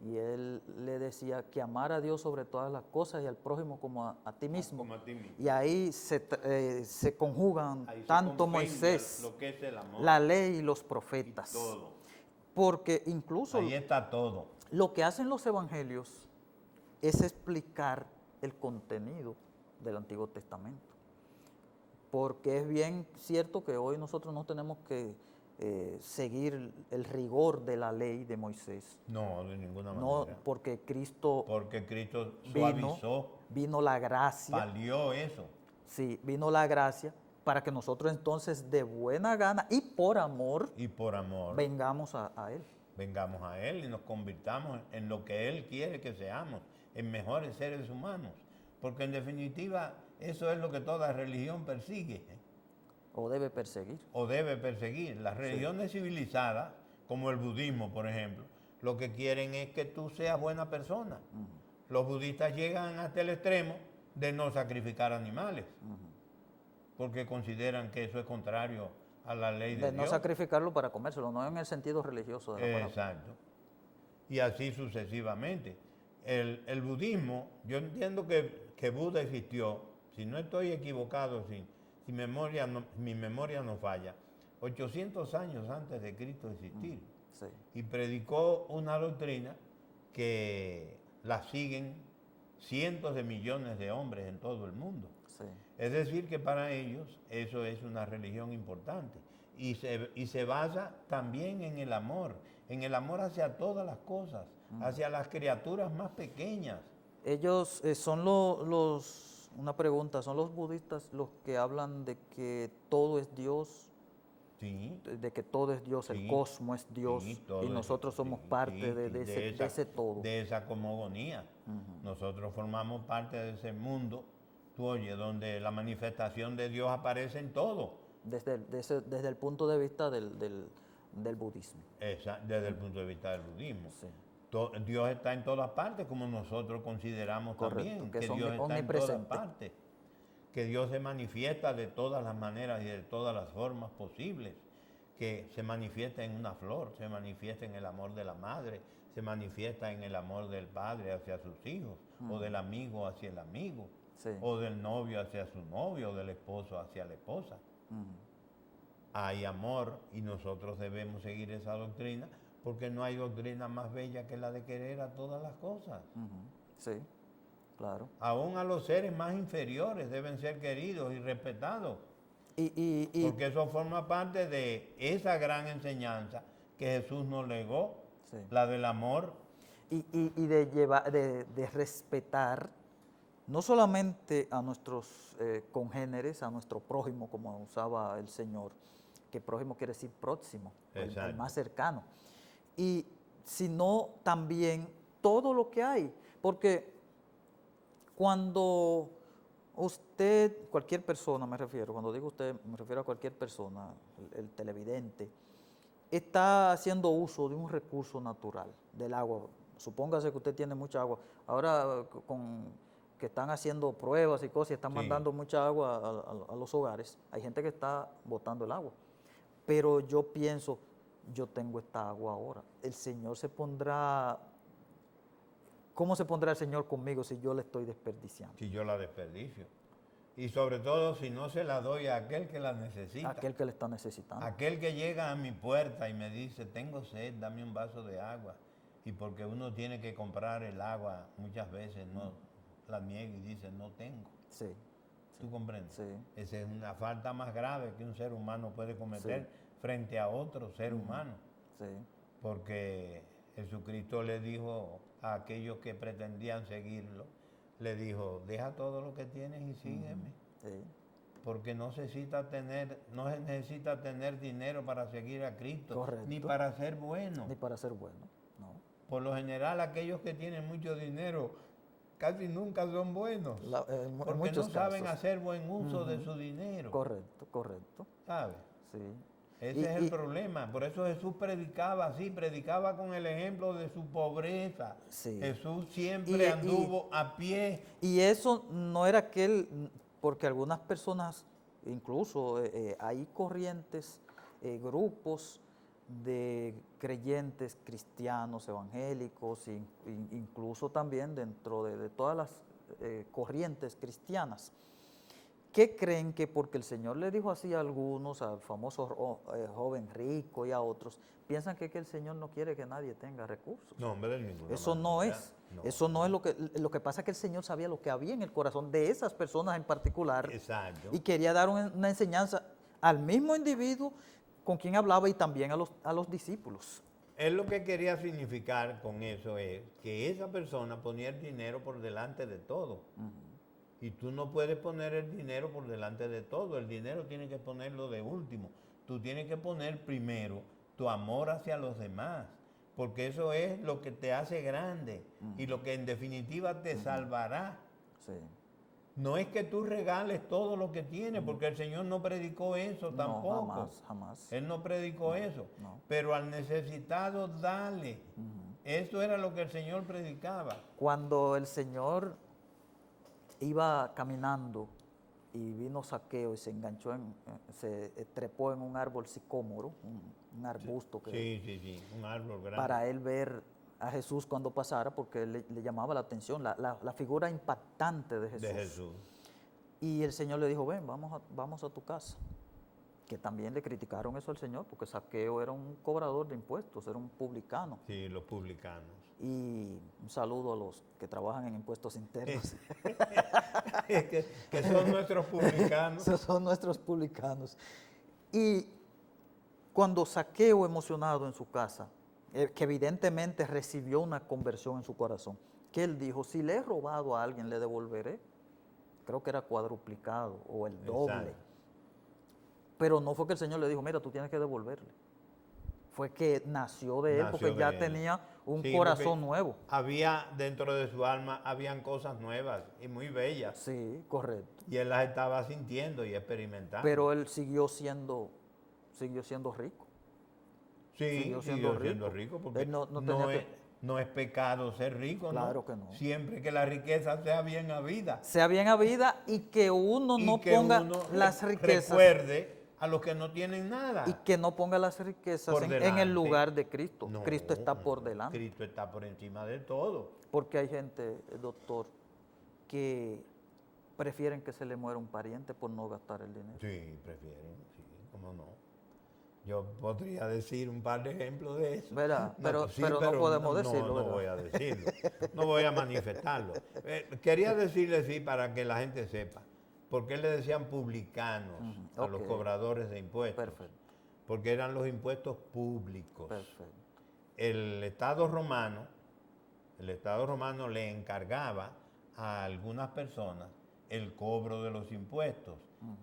y él le decía que amar a Dios sobre todas las cosas y al prójimo como a ti mismo. Como a ti mismo. Y ahí se conjugan Ahí se tanto compendia Moisés, lo que es el amor, la ley y los profetas. y todo. Porque incluso Ahí está todo. lo que hacen los evangelios es explicar el contenido del Antiguo Testamento. Porque es bien cierto que hoy nosotros no tenemos que seguir el rigor de la ley de Moisés. No, de ninguna No, manera. porque Cristo Porque Cristo vino, suavizó, vino la gracia, palió eso. sí, vino la gracia para que nosotros entonces de buena gana y por amor Y por amor vengamos a Él. vengamos a Él y nos convirtamos en lo que Él quiere que seamos, en mejores seres humanos. Porque en definitiva eso es lo que toda religión persigue O debe perseguir. o debe perseguir. Las religiones civilizadas, como el budismo, por ejemplo, lo que quieren es que tú seas buena persona. Los budistas llegan hasta el extremo de no sacrificar animales, porque consideran que eso es contrario a la ley de De no Dios. sacrificarlo para comérselo, no en el sentido religioso de la palabra. Exacto. Y así sucesivamente. El budismo, yo entiendo que Buda existió, si no estoy equivocado, si mi memoria no falla, 800 años antes de Cristo existir. Sí. Y predicó una doctrina que la siguen cientos de millones de hombres en todo el mundo. Sí. Es decir, que para ellos eso es una religión importante y se basa también en el amor hacia todas las cosas, hacia las criaturas más pequeñas. Ellos son una pregunta, ¿son los budistas los que hablan de que todo es Dios? Sí. De que todo es Dios, Sí, el cosmos es Dios sí, todo y eso, nosotros somos sí, parte sí, de sí, ese todo. De esa cosmogonía. Nosotros formamos parte de ese mundo, tú oyes, donde la manifestación de Dios aparece en todo. Desde el punto de vista del budismo. Desde el punto de vista del budismo. Sí. Dios está en todas partes, como nosotros consideramos Correcto, también, que que es Dios está en todas omnipresente. partes, que Dios se manifiesta de todas las maneras y de todas las formas posibles, que se manifiesta en una flor, se manifiesta en el amor de la madre, se manifiesta en el amor del padre hacia sus hijos, o del amigo hacia el amigo, Sí. o del novio hacia su novio, o del esposo hacia la esposa. Hay amor y nosotros debemos seguir esa doctrina porque no hay doctrina más bella que la de querer a todas las cosas. Sí, claro. Aún a los seres más inferiores deben ser queridos y respetados, Y porque eso forma parte de esa gran enseñanza que Jesús nos legó, Sí. la del amor. y de respetar no solamente a nuestros congéneres, a nuestro prójimo, como usaba el Señor, que prójimo quiere decir próximo, el Exacto. más cercano, y sino también todo lo que hay, porque cuando usted, cualquier persona me refiero, cuando digo usted me refiero a cualquier persona, el televidente, está haciendo uso de un recurso natural, del agua. Supóngase que usted tiene mucha agua. Ahora que están haciendo pruebas y cosas y están Sí. mandando mucha agua a los hogares, hay gente que está botando el agua. Pero yo pienso, yo tengo esta agua ahora. El Señor se pondrá... ¿Cómo se pondrá el Señor conmigo si yo le estoy desperdiciando? Si yo la desperdicio. Y sobre todo si no se la doy a aquel que la necesita. Aquel que le está necesitando. Aquel que llega a mi puerta y me dice, tengo sed, dame un vaso de agua. Y porque uno tiene que comprar el agua, muchas veces no la niega y dice, no tengo. Sí, ¿Tú comprendes? sí. Esa es una falta más grave que un ser humano puede cometer frente a otro ser humano. Sí, Porque Jesucristo le dijo a aquellos que pretendían seguirlo, le dijo, deja todo lo que tienes y sígueme. sí. Porque no se necesita tener dinero para seguir a Cristo, Correcto. ni para ser bueno. Ni para ser bueno, no. Por lo general, aquellos que tienen mucho dinero casi nunca son buenos, En porque muchos no saben casos. hacer buen uso de su dinero, Correcto, correcto. ¿sabes? Sí. Ese Y- es el y- problema. Por eso Jesús predicaba así, predicaba con el ejemplo de su pobreza. Sí. Jesús siempre anduvo a pie. Y eso no era porque algunas personas, incluso hay corrientes, grupos de creyentes cristianos, evangélicos, incluso también dentro de todas las corrientes cristianas, que creen que porque el Señor le dijo así a algunos, al famoso joven rico y a otros, piensan que el Señor no quiere que nadie tenga recursos. No, hombre, de ninguna Eso no manera. es. Eso no es lo que pasa es que el Señor sabía lo que había en el corazón de esas personas en particular Exacto. y quería dar una enseñanza al mismo individuo con quien hablaba y también a los discípulos. Él lo que quería significar con eso es que esa persona ponía el dinero por delante de todo. Y tú no puedes poner el dinero por delante de todo. El dinero tienes que ponerlo de último. Tú tienes que poner primero tu amor hacia los demás. Porque eso es lo que te hace grande y lo que en definitiva te salvará. Sí. No es que tú regales todo lo que tienes, porque el Señor no predicó eso tampoco. No, jamás, jamás. Él no predicó eso. no. Pero al necesitado, dale. Eso era lo que el Señor predicaba. Cuando el Señor iba caminando y vino Zaqueo y se enganchó, se trepó en un árbol sicómoro, un arbusto que Sí, un árbol grande. para él ver a Jesús cuando pasara, porque le llamaba la atención, la figura impactante de Jesús. De Jesús. Y el Señor le dijo, ven, vamos a tu casa. Que también le criticaron eso al Señor, porque Zaqueo era un cobrador de impuestos, era un publicano. Sí, los publicanos. Y un saludo a los que trabajan en impuestos internos. que son nuestros publicanos. Esos son nuestros publicanos. Y cuando Zaqueo, emocionado en su casa, que evidentemente recibió una conversión en su corazón, que él dijo, si le he robado a alguien, le devolveré. Creo que era cuadruplicado o el doble. Exacto. Pero no fue que el Señor le dijo, mira, tú tienes que devolverle. Fue que nació de él, Nació porque de ya él. tenía un Sí, corazón porque nuevo. Había dentro de su alma, habían cosas nuevas y muy bellas. Sí, correcto. Y él las estaba sintiendo y experimentando. Pero él siguió siendo rico. sí, siguió siguió siendo siendo rico. rico porque Él no no, tenía es, no es pecado ser rico, Claro ¿no? que no. Siempre que la riqueza sea bien habida. Sea bien habida y que uno Y no que ponga uno las riquezas. recuerde a los que no tienen nada. Y que no ponga las riquezas Por en delante. el lugar de Cristo. No, Cristo está no, por delante. Cristo está por encima de todo. Porque hay gente, doctor, que prefieren que se le muera un pariente por no gastar el dinero. Sí, prefieren, sí, cómo no. Yo podría decir un par de ejemplos de eso. ¿Verdad? Pero sí, no podemos no, decirlo, No ¿verdad? voy a decirlo, no voy a manifestarlo. Quería decirle sí para que la gente sepa. ¿Por qué le decían publicanos a los ok. cobradores de impuestos? Perfecto, Porque eran los impuestos públicos. perfecto. El Estado romano le encargaba a algunas personas el cobro de los impuestos.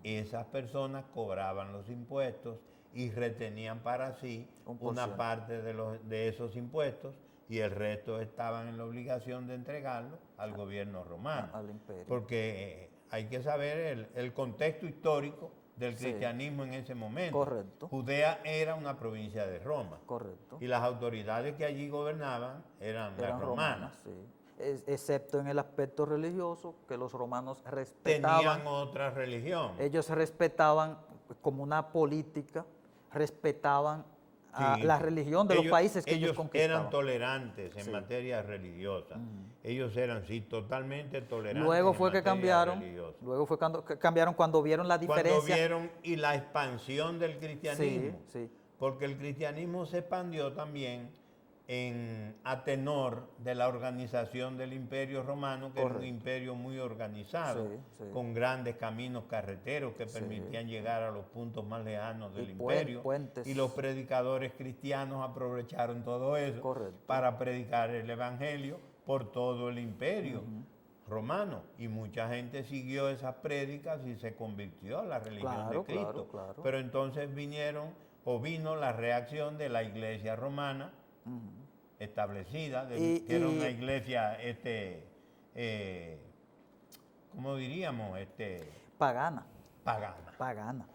Esas personas cobraban los impuestos y retenían para sí Un una porción. parte de esos impuestos y el resto estaban en la obligación de entregarlo al gobierno romano. Al imperio. Porque hay que saber el contexto histórico del Sí. cristianismo en ese momento. Correcto. Judea era una provincia de Roma. Correcto. Y las autoridades que allí gobernaban eran las Eran romanas. sí. Excepto en el aspecto religioso, que los romanos Tenían respetaban. otra religión. Ellos respetaban como una política, respetaban a Sí. la religión de los países que ellos eran conquistaban. tolerantes en Sí. materia religiosa. Ellos eran, sí, totalmente tolerantes. Luego en fue que materia cambiaron, religiosa. luego fue que cambiaron cuando vieron la Cuando diferencia. vieron y la expansión del cristianismo. Sí, sí. Porque el cristianismo se expandió también a tenor de la organización del imperio romano, que era un Correcto. imperio muy organizado, Sí, sí. con grandes caminos carreteros que permitían llegar a los puntos más lejanos del Y imperio. puentes. Y los predicadores cristianos aprovecharon todo eso Correcto. para predicar el evangelio por todo el imperio romano. Y mucha gente siguió esas prédicas y se convirtió a la religión Claro, de Cristo. claro, claro. Pero entonces vino la reacción de la iglesia romana establecida, que era una iglesia, ¿cómo diríamos? Pagana. Pagana. Y Pagana,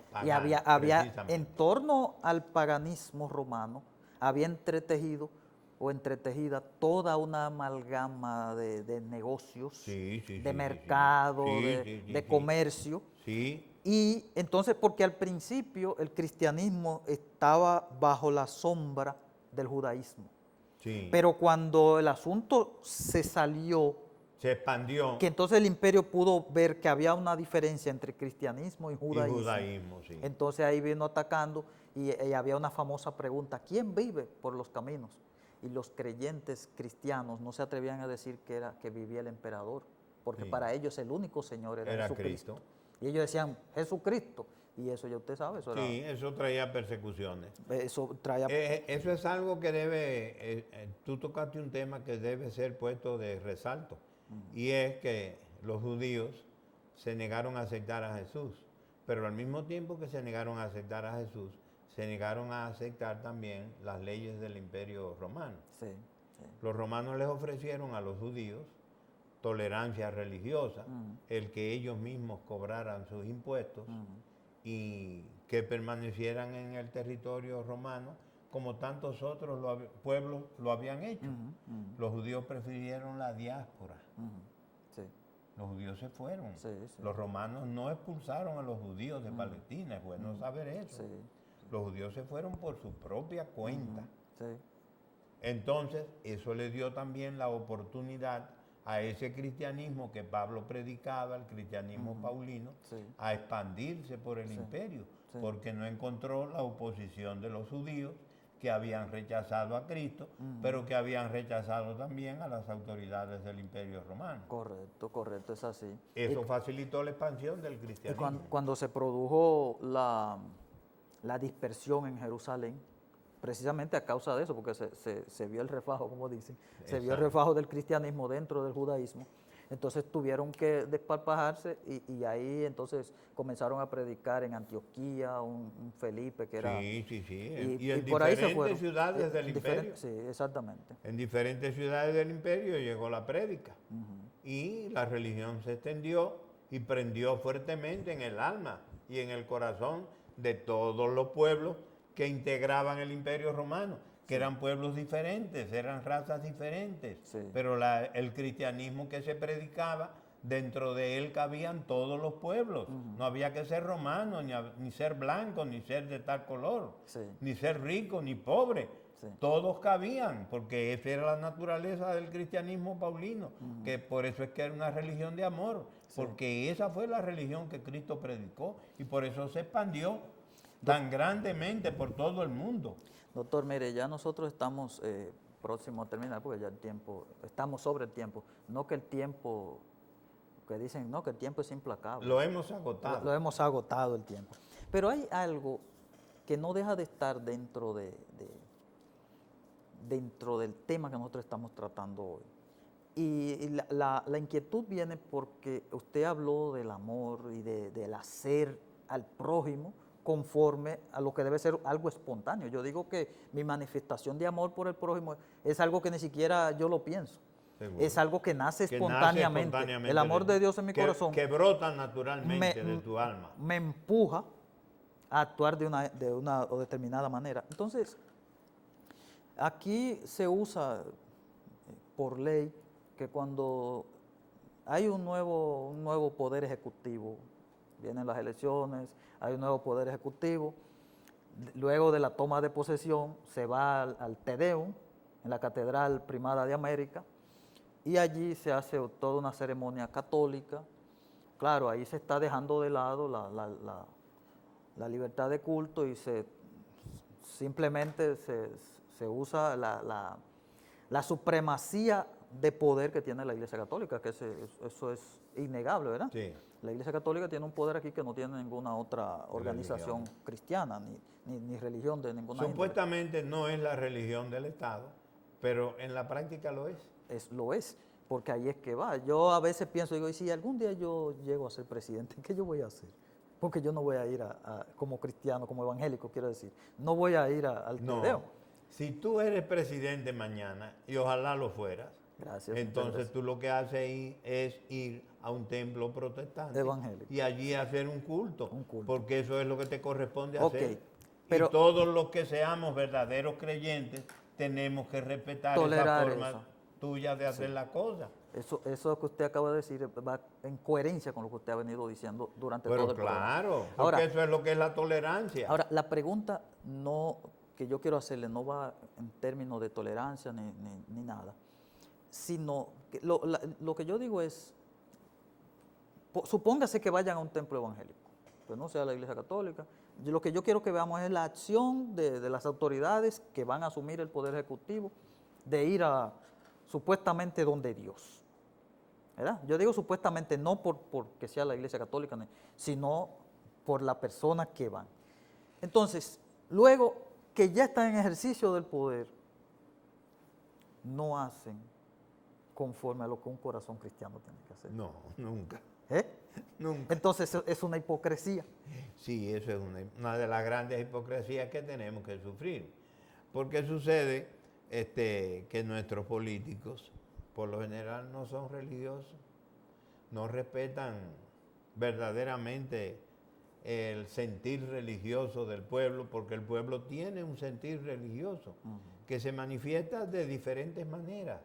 había precisamente. en torno al paganismo romano, había entretejido o entretejida toda una amalgama de negocios, Sí, sí, de sí, mercado, sí, de, sí, sí, de sí. comercio. Sí, Y entonces, porque al principio el cristianismo estaba bajo la sombra del judaísmo. sí. Pero cuando el asunto se salió, Se expandió que entonces el imperio pudo ver que había una diferencia entre cristianismo y y judaísmo. judaísmo, sí. Entonces ahí vino atacando y había una famosa pregunta, ¿quién vive por los caminos? Y los creyentes cristianos no se atrevían a decir que vivía el emperador, porque Sí. para ellos el único Señor era Era Jesucristo. Cristo. Y ellos decían, Jesucristo. Y eso ya usted sabe, eso Sí, eso traía persecuciones. eso traía... Eso es algo que debe, tú tocaste un tema que debe ser puesto de resalto, y es que los judíos se negaron a aceptar a Jesús, pero al mismo tiempo que se negaron a aceptar a Jesús, se negaron a aceptar también las leyes del Imperio Romano. Sí, sí. Los romanos les ofrecieron a los judíos tolerancia religiosa, el que ellos mismos cobraran sus impuestos y que permanecieran en el territorio romano como tantos otros pueblos lo habían hecho. Los judíos prefirieron la diáspora. Sí, Los judíos se fueron. Sí, sí. Los romanos no expulsaron a los judíos de Palestina, es bueno saber eso. sí, Los judíos se fueron por su propia cuenta. sí. Entonces, eso le dio también la oportunidad a ese cristianismo que Pablo predicaba, el cristianismo paulino, Sí. a expandirse por el imperio, sí. porque no encontró la oposición de los judíos que habían rechazado a Cristo, pero que habían rechazado también a las autoridades del imperio romano. Correcto, es así. Eso facilitó la expansión del Y cristianismo. cuando se produjo la dispersión en Jerusalén, precisamente a causa de eso, porque se vio el refajo, como dicen, se vio el Exacto. refajo del cristianismo dentro del judaísmo, entonces tuvieron que desparpajarse y ahí entonces comenzaron a predicar en Antioquía, un Felipe que era... Sí. Y, Y en por ahí se fueron. diferentes ciudades del En diferen- imperio. Sí, exactamente. En diferentes ciudades del imperio llegó la prédica y la religión se extendió y prendió fuertemente en el alma y en el corazón de todos los pueblos que integraban el imperio romano, que eran pueblos diferentes, eran razas diferentes, Sí. pero el cristianismo que se predicaba, dentro de él cabían todos los pueblos. No había que ser romano, ni ser blanco, ni ser de tal color, Sí. ni ser rico, ni pobre. Sí. Todos cabían, porque esa era la naturaleza del cristianismo paulino, que por eso es que era una religión de amor, porque esa fue la religión que Cristo predicó y por eso se expandió tan grandemente por todo el mundo. Doctor, mire, ya nosotros estamos próximos a terminar porque ya el tiempo, estamos sobre el tiempo. No que el tiempo, que dicen, no, que el tiempo es implacable. Lo hemos agotado. Lo hemos agotado el tiempo. Pero hay algo que no deja de estar dentro dentro del tema que nosotros estamos tratando hoy. Y la inquietud viene porque usted habló del amor y del hacer al prójimo conforme a lo que debe ser algo espontáneo. Yo digo que mi manifestación de amor por el prójimo es algo que ni siquiera yo lo pienso. Seguro. Es algo que nace Que nace espontáneamente. El amor de Dios en mi corazón Que brota naturalmente de tu alma. me empuja a actuar de una o determinada manera. Entonces, aquí se usa por ley que cuando hay un nuevo poder ejecutivo, vienen las elecciones, hay un nuevo poder ejecutivo, luego de la toma de posesión se va al Te Deum en la Catedral Primada de América y allí se hace toda una ceremonia católica. Claro, ahí se está dejando de lado la libertad de culto y simplemente se usa la supremacía de poder que tiene la Iglesia Católica, que eso es innegable, ¿verdad? Sí. La Iglesia Católica tiene un poder aquí que no tiene ninguna otra organización cristiana ni religión de ninguna índole. Supuestamente no es la religión del Estado, pero en la práctica lo es. Lo es, porque ahí es que va. Yo a veces pienso, digo, y si algún día yo llego a ser presidente, ¿qué yo voy a hacer? Porque yo no voy a ir como cristiano, como evangélico, quiero decir, no voy a ir al No. Te Deum. Si tú eres presidente mañana, y ojalá lo fueras, Gracias. muchas entonces gracias. tú lo que haces es ir a un templo protestante Evangélico. y allí hacer un culto, porque eso es lo que te corresponde Ok, hacer. pero- y todos los que seamos verdaderos creyentes tenemos que respetar esa Tolerar forma eso. tuya de hacer la cosa. Eso que usted acaba de decir va en coherencia con lo que usted ha venido diciendo durante todo Pero el programa. claro, porque Ahora- eso es lo que es la tolerancia. Ahora, la pregunta que yo quiero hacerle no va en términos de tolerancia ni nada, sino que lo que yo digo es, supóngase que vayan a un templo evangélico, que no sea la Iglesia Católica. Lo que yo quiero que veamos es la acción de las autoridades que van a asumir el poder ejecutivo de ir supuestamente donde Dios. ¿Verdad? Yo digo supuestamente no porque sea la Iglesia Católica, sino por la persona que van. Entonces, luego que ya están en ejercicio del poder, no hacen conforme a lo que un corazón cristiano tiene que hacer. No, nunca. ¿Eh? Nunca. Entonces es una hipocresía. Sí, eso es una de las grandes hipocresías que tenemos que sufrir. Porque sucede que nuestros políticos, por lo general, no son religiosos, no respetan verdaderamente el sentir religioso del pueblo, porque el pueblo tiene un sentir religioso que se manifiesta de diferentes maneras,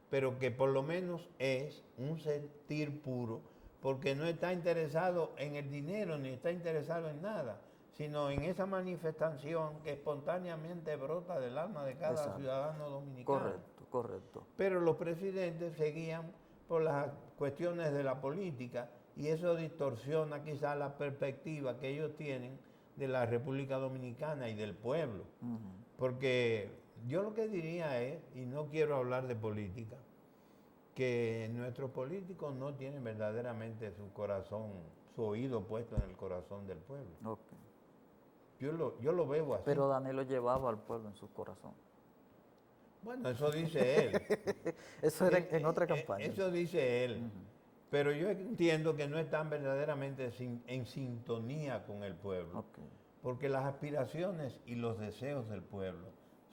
pero que por lo menos es un sentir puro, porque no está interesado en el dinero ni está interesado en nada, sino en esa manifestación que espontáneamente brota del alma de cada Exacto. ciudadano dominicano. Correcto, correcto. Pero los presidentes se guían por las cuestiones de la política y eso distorsiona quizás la perspectiva que ellos tienen de la República Dominicana y del pueblo. Porque yo lo que diría es, y no quiero hablar de política, que nuestros políticos no tienen verdaderamente su corazón, su oído puesto en el corazón del pueblo. Ok. Yo lo veo así. Pero Danilo llevaba al pueblo en su corazón. Bueno, eso dice él. Eso era en otra campaña. Eso dice él. Pero yo entiendo que no están verdaderamente en sintonía con el pueblo. Ok. Porque las aspiraciones y los deseos del pueblo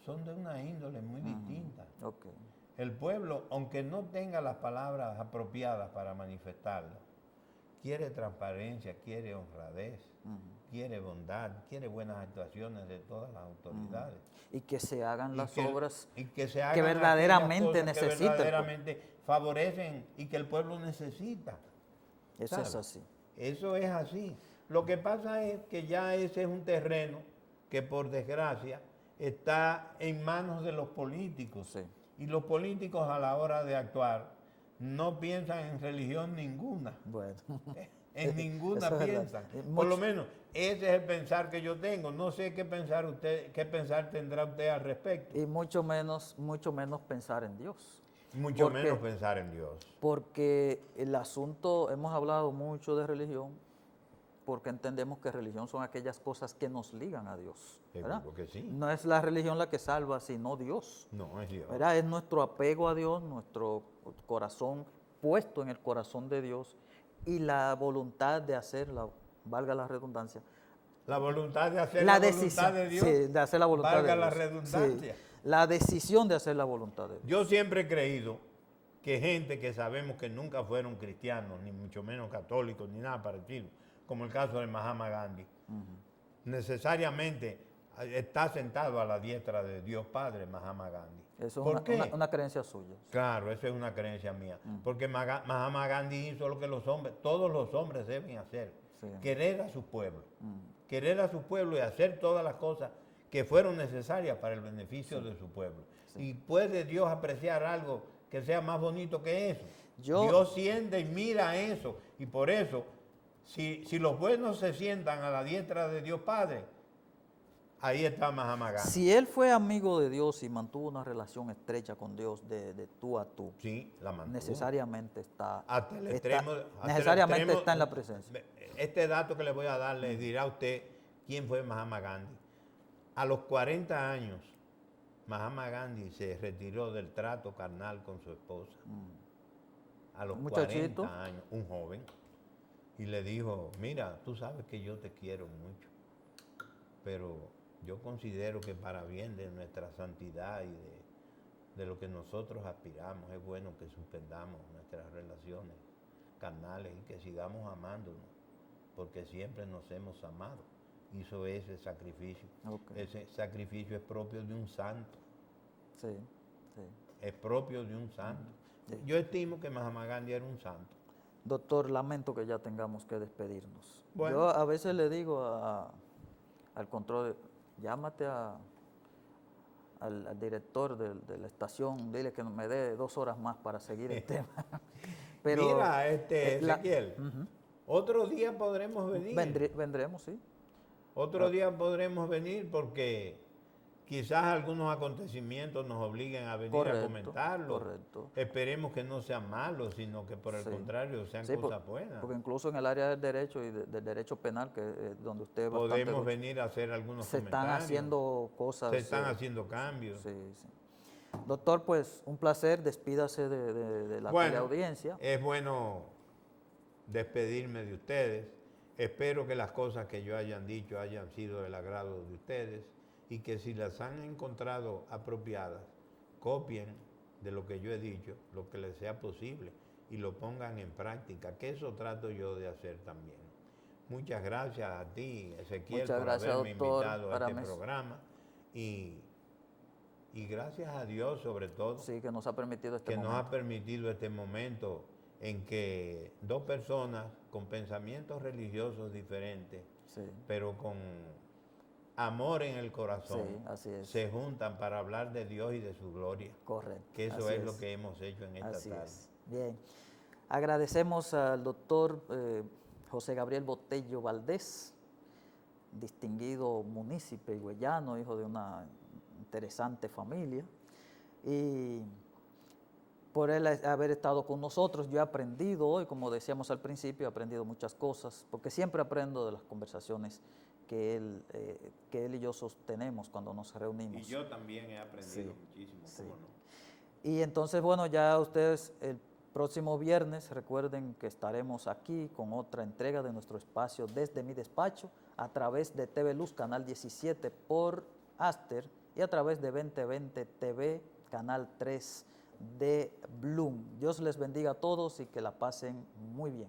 son de una índole muy distinta. Ok. El pueblo, aunque no tenga las palabras apropiadas para manifestarlo, quiere transparencia, quiere honradez, quiere bondad, quiere buenas actuaciones de todas las autoridades. Y que se hagan las obras y que, se hagan que verdaderamente aquellas cosas que necesita el pueblo. verdaderamente favorecen y que el pueblo necesita. Eso ¿Sabe? es así. Eso es así. Lo que pasa es que ya ese es un terreno que por desgracia está en manos de los políticos. Sí. Y los políticos a la hora de actuar no piensan en religión ninguna. Bueno. En ninguna Eso es piensan. verdad. Por lo menos ese es el pensar que yo tengo. No sé qué pensar usted, qué pensar tendrá usted al respecto. Y mucho menos pensar en Dios. Mucho ¿Por qué? menos pensar en Dios. Porque el asunto, hemos hablado mucho de religión, porque entendemos que religión son aquellas cosas que nos ligan a Dios. ¿Verdad? Seguro que sí. No es la religión la que salva, sino Dios. No, es Dios. ¿Verdad? Es nuestro apego a Dios, nuestro corazón puesto en el corazón de Dios y la voluntad de hacer, valga la redundancia, La voluntad de hacer la la decisión, voluntad de Dios. sí, de hacer la voluntad valga de la Dios. redundancia. Sí, la decisión de hacer la voluntad de Dios. Yo siempre he creído que gente que sabemos que nunca fueron cristianos, ni mucho menos católicos, ni nada parecido, como el caso de Mahatma Gandhi, necesariamente está sentado a la diestra de Dios Padre, Mahatma Gandhi. Eso ¿Por es qué? una creencia suya. Claro, esa es una creencia mía. Porque Mahatma Gandhi hizo lo que todos los hombres deben hacer. Sí. Querer a su pueblo. Querer a su pueblo y hacer todas las cosas que fueron necesarias para el beneficio de su pueblo. Y puede Dios apreciar algo que sea más bonito que eso. Dios siente y mira eso. Y por eso, si los buenos se sientan a la diestra de Dios Padre, ahí está Mahatma Gandhi. Si él fue amigo de Dios y mantuvo una relación estrecha con Dios de tú a tú, Sí, la mantuvo. necesariamente está, Hasta el está- extremo. hasta el necesariamente extremo. está en la presencia. Este dato que le voy a dar le dirá a usted quién fue Mahatma Gandhi. A los 40 años, Mahatma Gandhi se retiró del trato carnal con su esposa. A los Un muchachito. 40 años, un joven. Y le dijo, mira, tú sabes que yo te quiero mucho, pero yo considero que para bien de nuestra santidad y de lo que nosotros aspiramos, es bueno que suspendamos nuestras relaciones carnales y que sigamos amándonos, porque siempre nos hemos amado. Hizo ese sacrificio. Ok. Ese sacrificio es propio de un santo, Sí, sí. es propio de un santo. Sí. Yo estimo que Mahatma Gandhi era un santo. Doctor, lamento que ya tengamos que despedirnos. Bueno. Yo a veces le digo al control, llámate al director de la estación, dile que me dé 2 horas más para seguir el tema. Pero, Mira, Ezequiel, Ujú. otro día podremos venir. Vendremos, sí. Otro día podremos venir porque quizás algunos acontecimientos nos obliguen a venir Correcto, a comentarlos. correcto. Esperemos que no sean malos, sino que por el Sí. contrario sean Sí, cosas buenas. porque incluso en el área del derecho y del derecho penal, que donde usted es bastante Podemos ducho, venir a hacer algunos se comentarios. están haciendo cosas. Se están haciendo cambios. Sí, sí. Doctor, pues un placer, despídase de la Bueno, teleaudiencia. es bueno despedirme de ustedes. Espero que las cosas que yo hayan dicho hayan sido del agrado de ustedes y que si las han encontrado apropiadas, copien de lo que yo he dicho, lo que les sea posible y lo pongan en práctica, que eso trato yo de hacer también. Muchas gracias a ti, Ezequiel, Muchas por gracias, haberme doctor. invitado a Para este mí es- programa y gracias a Dios sobre todo Sí, que nos ha permitido este que nos momento. ha permitido este momento en que dos personas con pensamientos religiosos diferentes, Sí, pero con amor en el corazón, Sí, así es. se juntan para hablar de Dios y de su gloria. correcto. Que eso así es lo que hemos hecho en esta Así tarde. es. Bien. Agradecemos al doctor José Gabriel Botello Valdés, distinguido munícipe higüeyano, hijo de una interesante familia. Y por él haber estado con nosotros, yo he aprendido hoy, como decíamos al principio, he aprendido muchas cosas, porque siempre aprendo de las conversaciones que él y yo sostenemos cuando nos reunimos. Y yo también he aprendido Sí, muchísimo, sí. ¿cómo no? Y entonces, bueno, ya ustedes el próximo viernes recuerden que estaremos aquí con otra entrega de nuestro espacio Desde mi Despacho a través de TV Luz, Canal 17 por Aster y a través de 2020 TV, Canal 3 de Bloom. Dios les bendiga a todos y que la pasen muy bien.